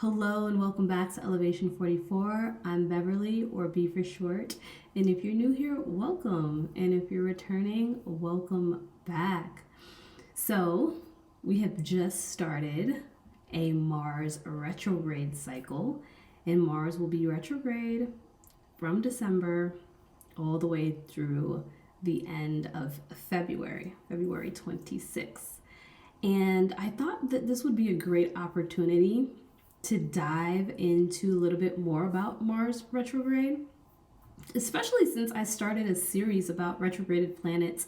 Hello and welcome back to Elevation 44. I'm Beverly, or B for short. And if you're new here, welcome. And if you're returning, welcome back. So, we have just started a Mars retrograde cycle, and Mars will be retrograde from December all the way through the end of February 26th. And I thought that this would be a great opportunity to dive into a little bit more about Mars retrograde, especially since I started a series about retrograded planets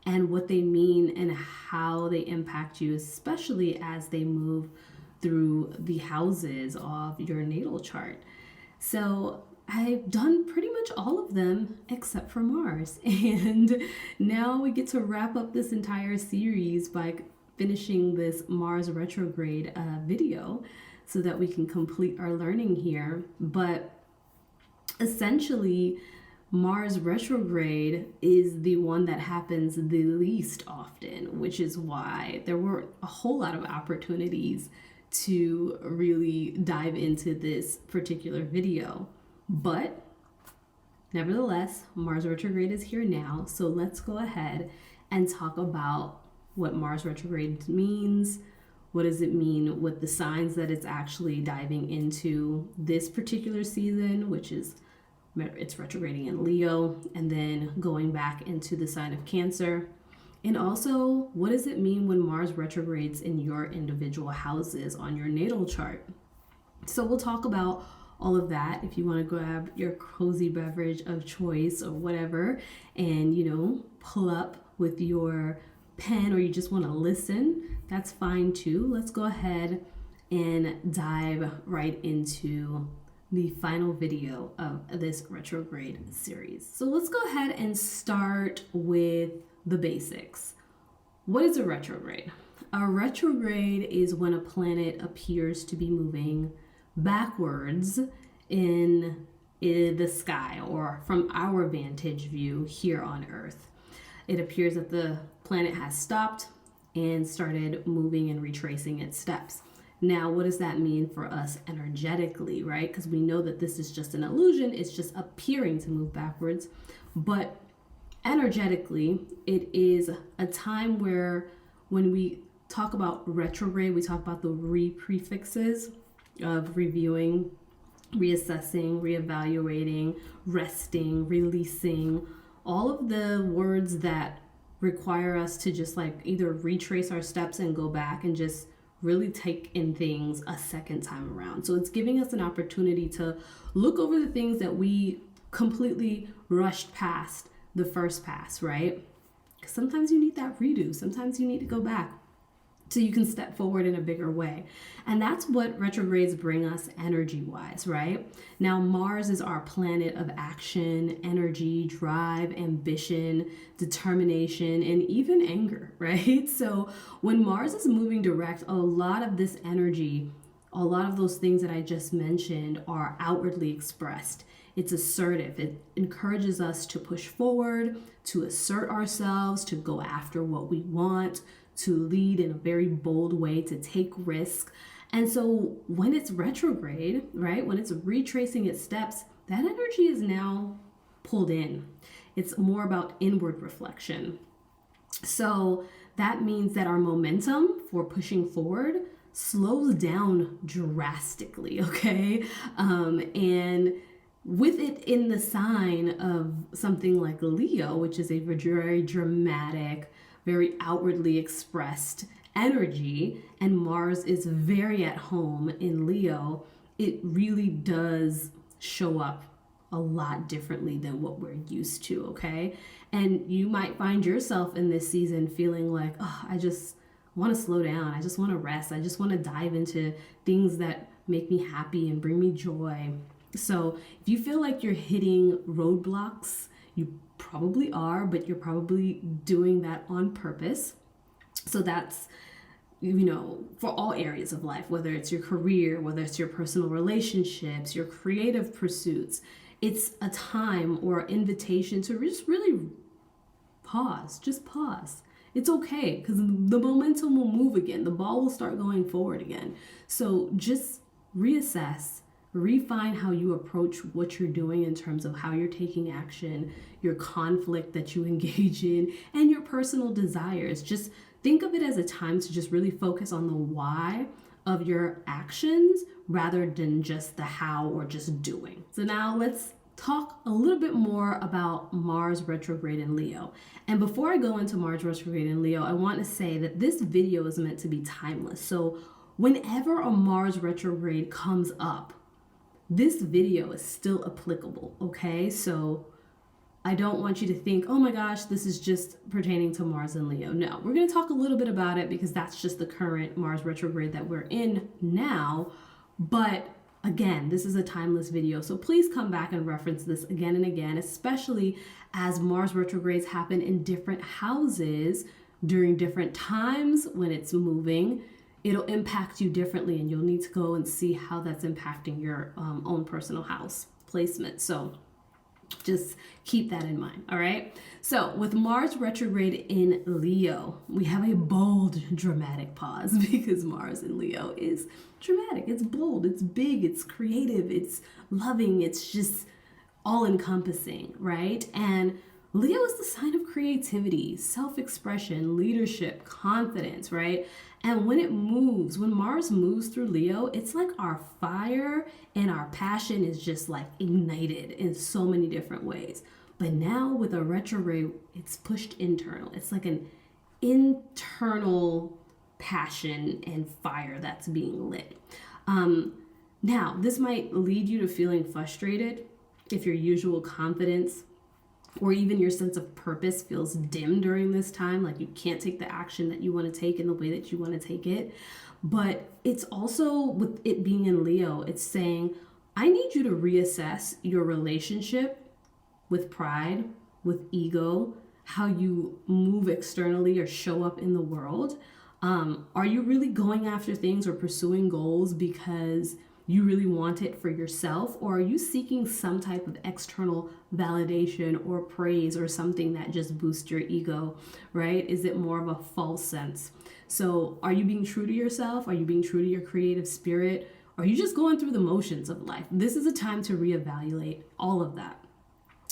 and what they mean and how they impact you, especially as they move through the houses of your natal chart. So I've done pretty much all of them except for Mars. And now we get to wrap up this entire series by finishing this Mars retrograde video, so that we can complete our learning here. But essentially, Mars retrograde is the one that happens the least often, which is why there were a whole lot of opportunities to really dive into this particular video. But nevertheless, Mars retrograde is here now, so let's go ahead and talk about what Mars retrograde means. What does it mean with the signs that it's actually diving into this particular season, which is it's retrograding in Leo, and then going back into the sign of Cancer? And also, what does it mean when Mars retrogrades in your individual houses on your natal chart? So we'll talk about all of that. If you want to grab your cozy beverage of choice or whatever, and pull up with your pen, or you just want to listen, that's fine too. Let's go ahead and dive right into the final video of this retrograde series. So let's go ahead and start with the basics. What is a retrograde? A retrograde is when a planet appears to be moving backwards in the sky, or from our vantage view here on Earth. It appears that the planet has stopped and started moving and retracing its steps. Now, what does that mean for us energetically, right? Because we know that this is just an illusion. It's just appearing to move backwards. But energetically, it is a time where when we talk about retrograde, we talk about the re-prefixes of reviewing, reassessing, reevaluating, resting, releasing, all of the words that require us to just either retrace our steps and go back and just really take in things a second time around. So it's giving us an opportunity to look over the things that we completely rushed past the first pass, right? Because sometimes you need that redo. Sometimes you need to go back so you can step forward in a bigger way. And that's what retrogrades bring us energy-wise, right? Now, Mars is our planet of action, energy, drive, ambition, determination, and even anger, right? So when Mars is moving direct, a lot of this energy, a lot of those things that I just mentioned are outwardly expressed. It's assertive. It encourages us to push forward, to assert ourselves, to go after what we want, to lead in a very bold way, to take risk. And so when it's retrograde, right, when it's retracing its steps, that energy is now pulled in. It's more about inward reflection. So that means that our momentum for pushing forward slows down drastically, okay? And with it in the sign of something like Leo, which is a very dramatic, very outwardly expressed energy, and Mars is very at home in Leo, it really does show up a lot differently than what we're used to, okay? And you might find yourself in this season feeling like, oh, I just want to slow down. I just want to rest. I just want to dive into things that make me happy and bring me joy. So if you feel like you're hitting roadblocks, you probably are, but you're probably doing that on purpose. So that's, for all areas of life, whether it's your career, whether it's your personal relationships, your creative pursuits, it's a time or invitation to just really pause. Just pause. It's okay, because the momentum will move again. The ball will start going forward again. So just reassess, refine how you approach what you're doing in terms of how you're taking action, your conflict that you engage in, and your personal desires. Just think of it as a time to just really focus on the why of your actions rather than just the how or just doing. So now let's talk a little bit more about Mars retrograde in Leo. And before I go into Mars retrograde in Leo, I want to say that this video is meant to be timeless. So whenever a Mars retrograde comes up, this video is still applicable, okay? So I don't want you to think, oh my gosh, this is just pertaining to Mars and Leo. No, we're going to talk a little bit about it because that's just the current Mars retrograde that we're in now. But again, this is a timeless video, so please come back and reference this again and again, especially as Mars retrogrades happen in different houses during different times when it's moving. It'll impact you differently, and you'll need to go and see how that's impacting your own personal house placement. So just keep that in mind, all right? So with Mars retrograde in Leo, we have a bold, dramatic pause because Mars in Leo is dramatic. It's bold, it's big, it's creative, it's loving, it's just all-encompassing, right? And Leo is the sign of creativity, self-expression, leadership, confidence, right? And when it moves, when Mars moves through Leo, it's like our fire and our passion is just like ignited in so many different ways. But now with a retrograde, it's pushed internal. It's like an internal passion and fire that's being lit. Now, this might lead you to feeling frustrated if your usual confidence or even your sense of purpose feels dim during this time, like you can't take the action that you want to take in the way that you want to take it. But it's also, with it being in Leo, it's saying, I need you to reassess your relationship with pride, with ego, how you move externally or show up in the world. Are you really going after things or pursuing goals because you really want it for yourself, or are you seeking some type of external validation or praise or something that just boosts your ego, right? Is it more of a false sense? So are you being true to yourself? Are you being true to your creative spirit? Are you just going through the motions of life? This is a time to reevaluate all of that.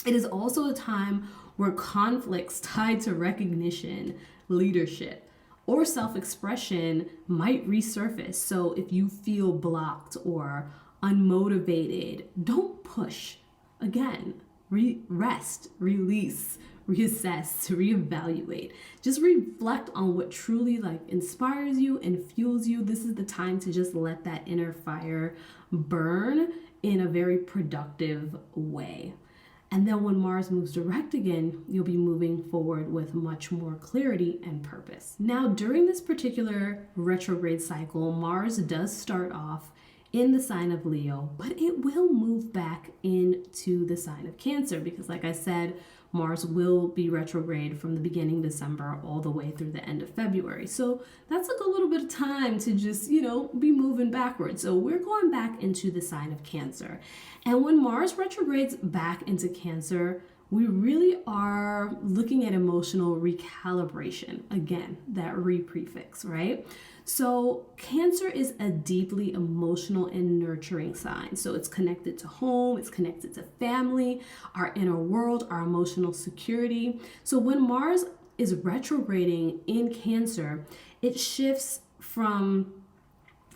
It is also a time where conflicts tied to recognition, leadership, or self-expression might resurface. So if you feel blocked or unmotivated, don't push. Again, rest, release, reassess, reevaluate. Just reflect on what truly inspires you and fuels you. This is the time to just let that inner fire burn in a very productive way. And then when Mars moves direct again, you'll be moving forward with much more clarity and purpose. Now, during this particular retrograde cycle, Mars does start off in the sign of Leo, but it will move back into the sign of Cancer because, like I said, Mars will be retrograde from the beginning of December all the way through the end of February. So that's like a little bit of time to just, be moving backwards. So we're going back into the sign of Cancer. And when Mars retrogrades back into Cancer, we really are looking at emotional recalibration. Again, that re prefix, right? So Cancer is a deeply emotional and nurturing sign. So it's connected to home, it's connected to family, our inner world, our emotional security. So when Mars is retrograding in Cancer, it shifts from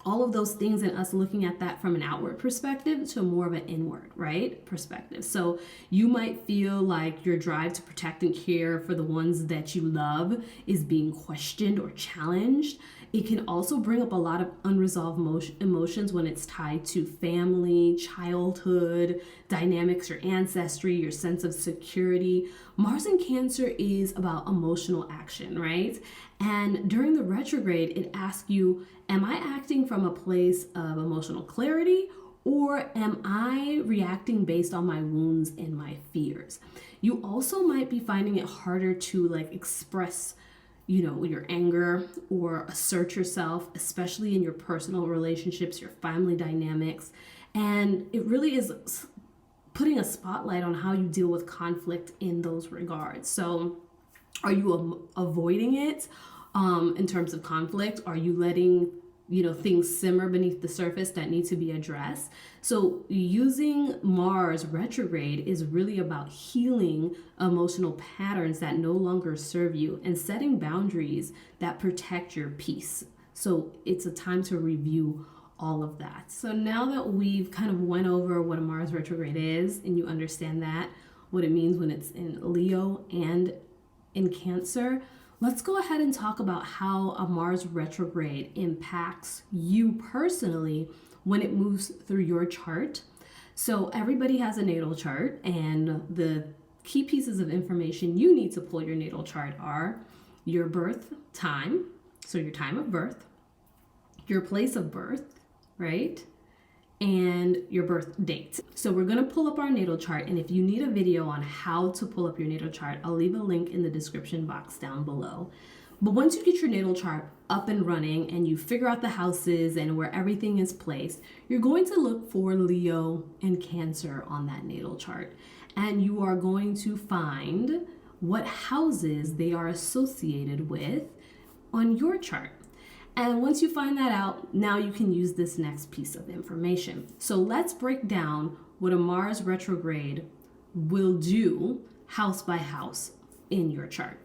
all of those things and us looking at that from an outward perspective to more of an inward, right, perspective. So you might feel like your drive to protect and care for the ones that you love is being questioned or challenged. It can also bring up a lot of unresolved emotions when it's tied to family, childhood, dynamics, your ancestry, your sense of security. Mars in Cancer is about emotional action, right? And during the retrograde, it asks you, am I acting from a place of emotional clarity, or am I reacting based on my wounds and my fears? You also might be finding it harder to express your anger or assert yourself, especially in your personal relationships, your family dynamics. And it really is putting a spotlight on how you deal with conflict in those regards. So are you avoiding it in terms of conflict? Are you letting things simmer beneath the surface that need to be addressed. So using Mars retrograde is really about healing emotional patterns that no longer serve you and setting boundaries that protect your peace. So it's a time to review all of that. So now that we've kind of went over what a Mars retrograde is and you understand that, what it means when it's in Leo and in Cancer, let's go ahead and talk about how a Mars retrograde impacts you personally when it moves through your chart. So everybody has a natal chart, and the key pieces of information you need to pull your natal chart are your birth time, so your time of birth, your place of birth, right? And your birth date. So we're gonna pull up our natal chart, and if you need a video on how to pull up your natal chart, I'll leave a link in the description box down below. But once you get your natal chart up and running and you figure out the houses and where everything is placed, you're going to look for Leo and Cancer on that natal chart. And you are going to find what houses they are associated with on your chart. And once you find that out, now you can use this next piece of information. So let's break down what a Mars retrograde will do house by house in your chart.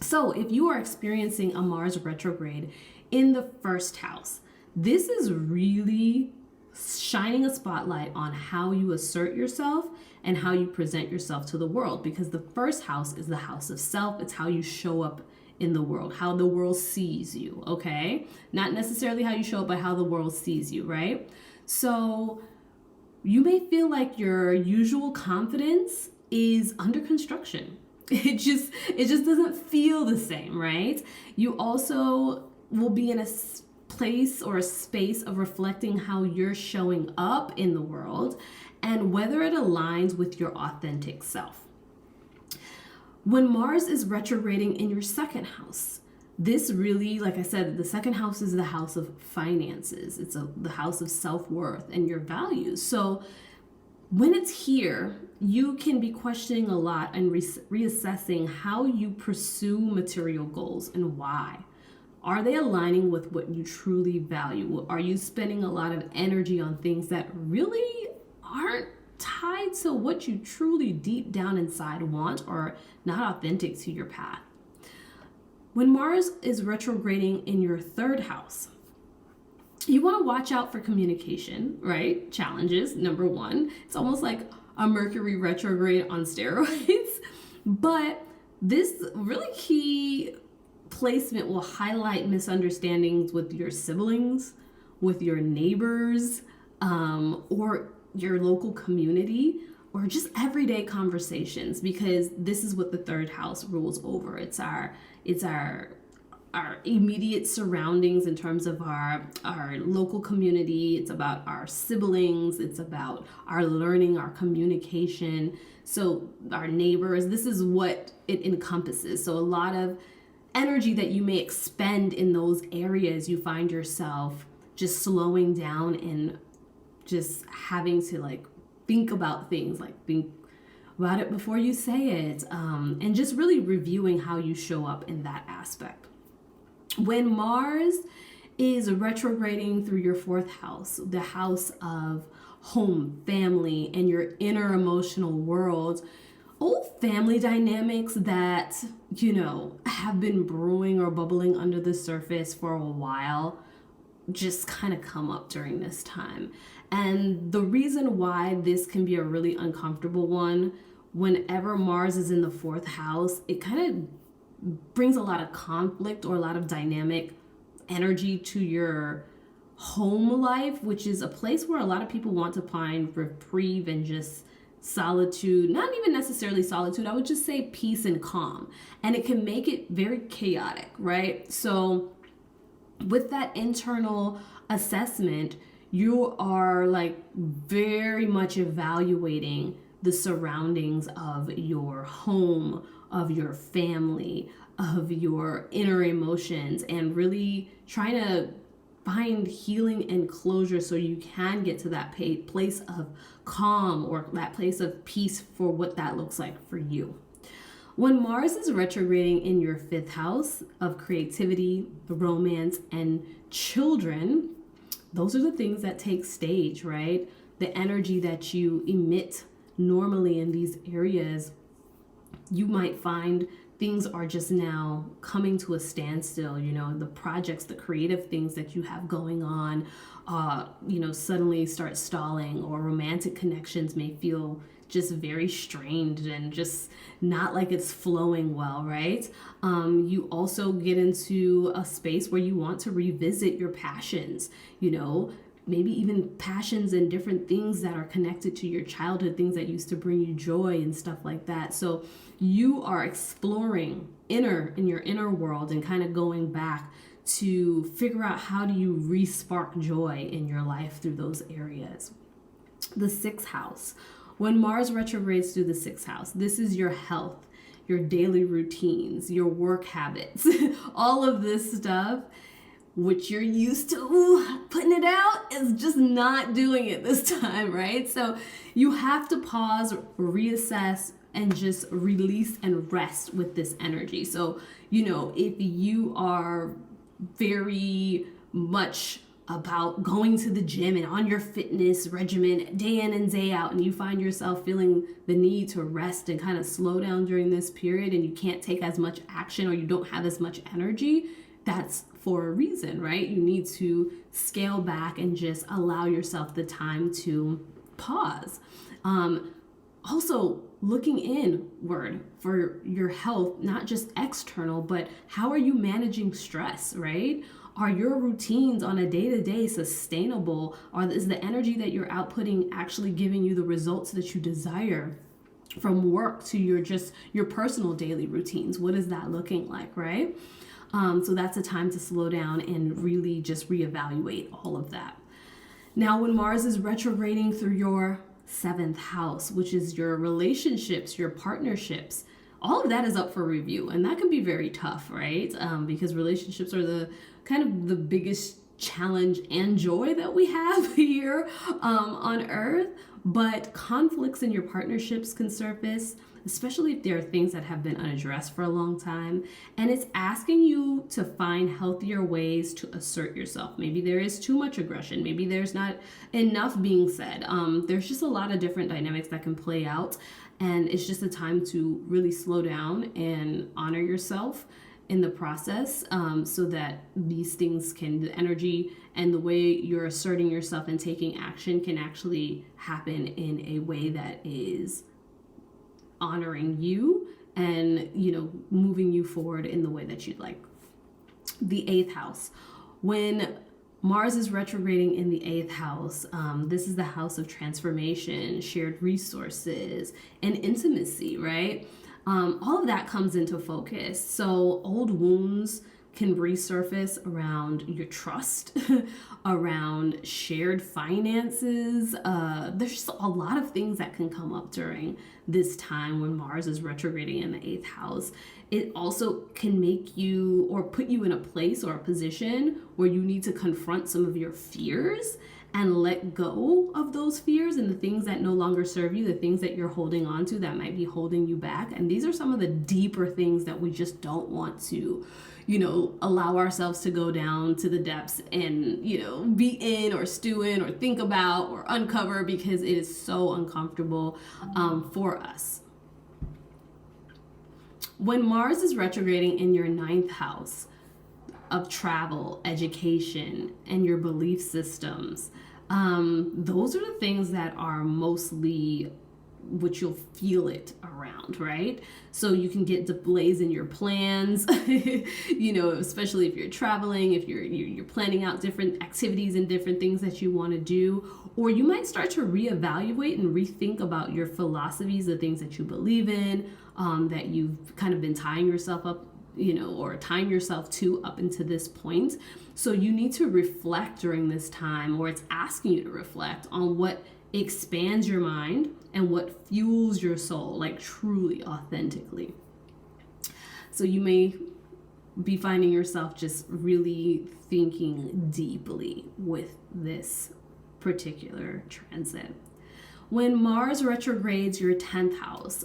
So if you are experiencing a Mars retrograde in the first house, this is really shining a spotlight on how you assert yourself and how you present yourself to the world, because the first house is the house of self. It's how you show up in the world, how the world sees you, okay? Not necessarily how you show up, but how the world sees you, right? So you may feel like your usual confidence is under construction. It just doesn't feel the same, right? You also will be in a place or a space of reflecting how you're showing up in the world and whether it aligns with your authentic self. When Mars is retrograding in your second house, this really, like I said, the second house is the house of finances. It's the house of self-worth and your values. So when it's here, you can be questioning a lot and reassessing how you pursue material goals and why. Are they aligning with what you truly value? Are you spending a lot of energy on things that really aren't tied to what you truly deep down inside want or not authentic to your path? When Mars is retrograding in your third house, you want to watch out for communication, right? Challenges, number one. It's almost like a Mercury retrograde on steroids. But this really key placement will highlight misunderstandings with your siblings, with your neighbors, or your local community, or just everyday conversations, because this is what the third house rules over. It's our immediate surroundings in terms of our local community. It's about our siblings. It's about our learning, our communication. So our neighbors, this is what it encompasses. So a lot of energy that you may expend in those areas, you find yourself just slowing down and just having to think about things, think about it before you say it, and just really reviewing how you show up in that aspect. When Mars is retrograding through your fourth house, the house of home, family, and your inner emotional world, old family dynamics that, have been brewing or bubbling under the surface for a while just kind of come up during this time. And the reason why this can be a really uncomfortable one, whenever Mars is in the fourth house, it kind of brings a lot of conflict or a lot of dynamic energy to your home life, which is a place where a lot of people want to find reprieve and just solitude. Not even necessarily solitude, I would just say peace and calm. And it can make it very chaotic, right? So with that internal assessment, you are very much evaluating the surroundings of your home, of your family, of your inner emotions, and really trying to find healing and closure so you can get to that place of calm or that place of peace for what that looks like for you. When Mars is retrograding in your 5th house of creativity, romance, and children, those are the things that take stage, right? The energy that you emit normally in these areas, you might find things are just now coming to a standstill. The projects, the creative things that you have going on, suddenly start stalling, or romantic connections may feel just very strained and just not like it's flowing well, right? You also get into a space where you want to revisit your passions, maybe even passions and different things that are connected to your childhood, things that used to bring you joy and stuff like that. So you are exploring in your inner world and kind of going back to figure out how do you re-spark joy in your life through those areas. The 6th house. When Mars retrogrades through the 6th house, this is your health, your daily routines, your work habits, all of this stuff which you're used to putting it out, is just not doing it this time, right? So you have to pause, reassess, and just release and rest with this energy. So, if you are very much about going to the gym and on your fitness regimen day in and day out, and you find yourself feeling the need to rest and kind of slow down during this period, and you can't take as much action or you don't have as much energy, that's for a reason, right? You need to scale back and just allow yourself the time to pause. Also, looking inward for your health, not just external, but how are you managing stress, right? Are your routines on a day-to-day sustainable? Is the energy that you're outputting actually giving you the results that you desire? From work to your personal daily routines, what is that looking like, right? So that's a time to slow down and really just reevaluate all of that. Now, when Mars is retrograding through your 7th house, which is your relationships, your partnerships, all of that is up for review, and that can be very tough, right? Because relationships are the kind of the biggest challenge and joy that we have here on Earth. But conflicts in your partnerships can surface, especially if there are things that have been unaddressed for a long time. And it's asking you to find healthier ways to assert yourself. Maybe there is too much aggression. Maybe there's not enough being said. There's just a lot of different dynamics that can play out. And it's just a time to really slow down and honor yourself in the process, so that these things the energy and the way you're asserting yourself and taking action can actually happen in a way that is honoring you and, moving you forward in the way that you'd like. The 8th house. When Mars is retrograding in the 8th house, this is the house of transformation, shared resources, and intimacy, right? All of that comes into focus. So old wounds can resurface around your trust, around shared finances. There's just a lot of things that can come up during this time when Mars is retrograding in the 8th house. It also can make you or put you in a place or a position where you need to confront some of your fears and let go of those fears and the things that no longer serve you, the things that you're holding on to that might be holding you back. And these are some of the deeper things that we just don't want to, allow ourselves to go down to the depths and, be in or stew in or think about or uncover, because it is so uncomfortable for us. When Mars is retrograding in your 9th house of travel, education, and your belief systems, those are the things that are mostly which you'll feel it around, right? So you can get delays in your plans, especially if you're traveling, if you're planning out different activities and different things that you want to do, or you might start to reevaluate and rethink about your philosophies, the things that you believe in, that you've kind of been tying yourself up, or tying yourself to up until this point. So you need to reflect during this time, or it's asking you to reflect on what expands your mind and what fuels your soul, like truly, authentically. So you may be finding yourself just really thinking deeply with this particular transit. When Mars retrogrades your 10th house,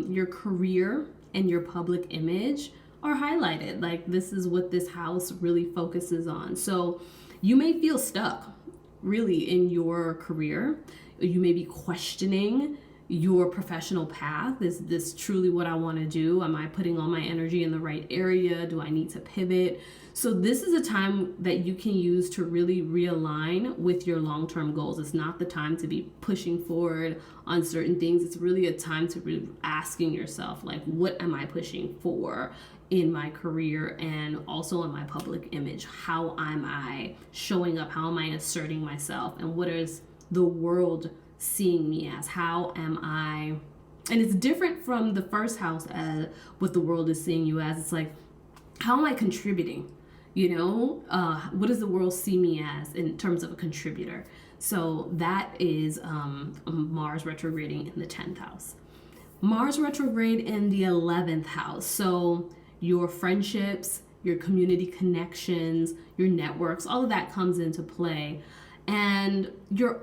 your career and your public image are highlighted. Like, this is what this house really focuses on. So you may feel stuck really in your career. You may be questioning your professional path. Is this truly what I want to do? Am I putting all my energy in the right area? Do I need to pivot? So this is a time that you can use to really realign with your long-term goals. It's not the time to be pushing forward on certain things. It's really a time to be asking yourself, like, what am I pushing for in my career and also in my public image? How am I showing up? How am I asserting myself? And what is the world seeing me as? How am I? And it's different from the first house as what the world is seeing you as. It's like, how am I contributing? What does the world see me as in terms of a contributor? So that is Mars retrograding in the 10th house. Mars retrograde in the 11th house. So your friendships, your community connections, your networks, all of that comes into play. And your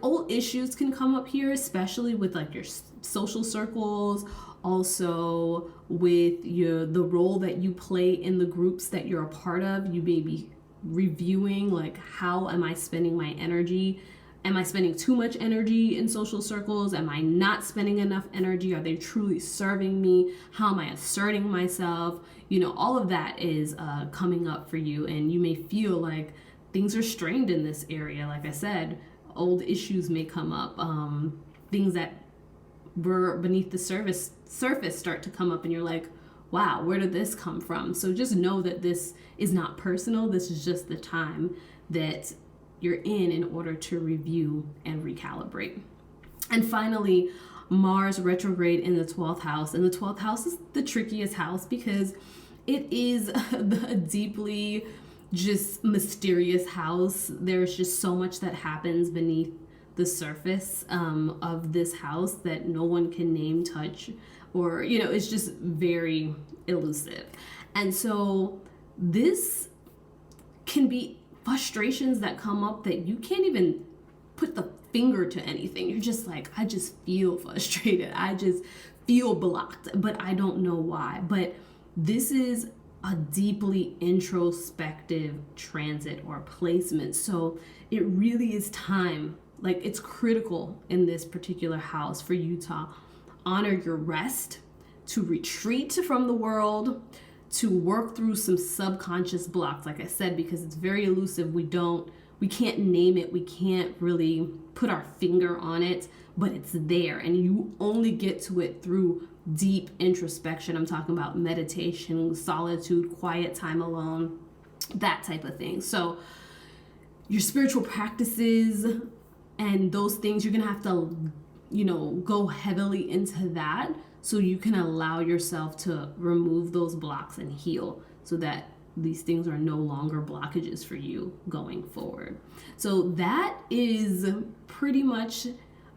old issues can come up here, especially with like your social circles, also with the role that you play in the groups that you're a part of. You may be reviewing, like, how am I spending my energy? Am I spending too much energy in social circles? Am I not spending enough energy? Are they truly serving me? How am I asserting myself? All of that is coming up for you, and you may feel like things are strained in this area. Like I said, old issues may come up. Things that were beneath the surface start to come up, and you're like, wow, where did this come from? So just know that this is not personal. This is just the time that you're in order to review and recalibrate. And finally, Mars retrograde in the 12th house. And the 12th house is the trickiest house because it is a deeply just mysterious house. There's just so much that happens beneath the surface of this house that no one can name, touch, or, it's just very elusive. And so this can be frustrations that come up that you can't even put the finger to anything. You're just like, I just feel frustrated. I just feel blocked, but I don't know why. But this is a deeply introspective transit or placement. So it really is time, like, it's critical in this particular house for you to honor your rest, to retreat from the world, to work through some subconscious blocks, like I said, because it's very elusive. We can't name it. We can't really put our finger on it, but it's there. And you only get to it through deep introspection. I'm talking about meditation, solitude, quiet time alone, that type of thing. So your spiritual practices and those things, you're going to have to, go heavily into that so you can allow yourself to remove those blocks and heal so that these things are no longer blockages for you going forward. So that is pretty much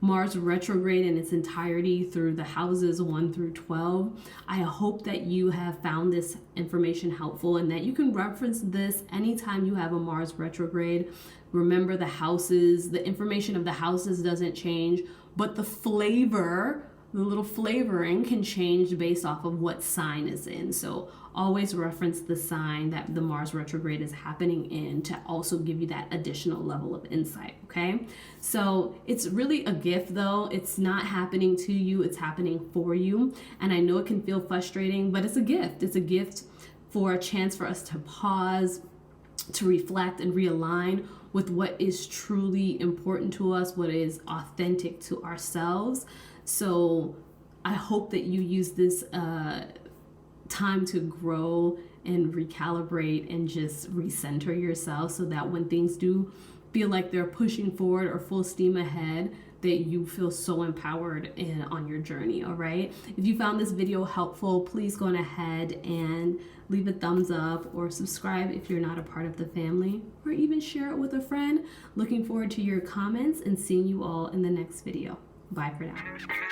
Mars retrograde in its entirety through the houses 1 through 12. I hope that you have found this information helpful and that you can reference this anytime you have a Mars retrograde. Remember, the houses, the information of the houses doesn't change, but the flavor, the little flavoring can change based off of what sign is in. So always reference the sign that the Mars retrograde is happening in to also give you that additional level of insight, okay? So it's really a gift though. It's not happening to you, it's happening for you. And I know it can feel frustrating, but it's a gift. It's a gift for a chance for us to pause, to reflect and realign with what is truly important to us, what is authentic to ourselves. So I hope that you use this time to grow and recalibrate and just recenter yourself so that when things do feel like they're pushing forward or full steam ahead, that you feel so empowered on your journey, all right? If you found this video helpful, please go on ahead and leave a thumbs up or subscribe if you're not a part of the family, or even share it with a friend. Looking forward to your comments and seeing you all in the next video. Bye for now.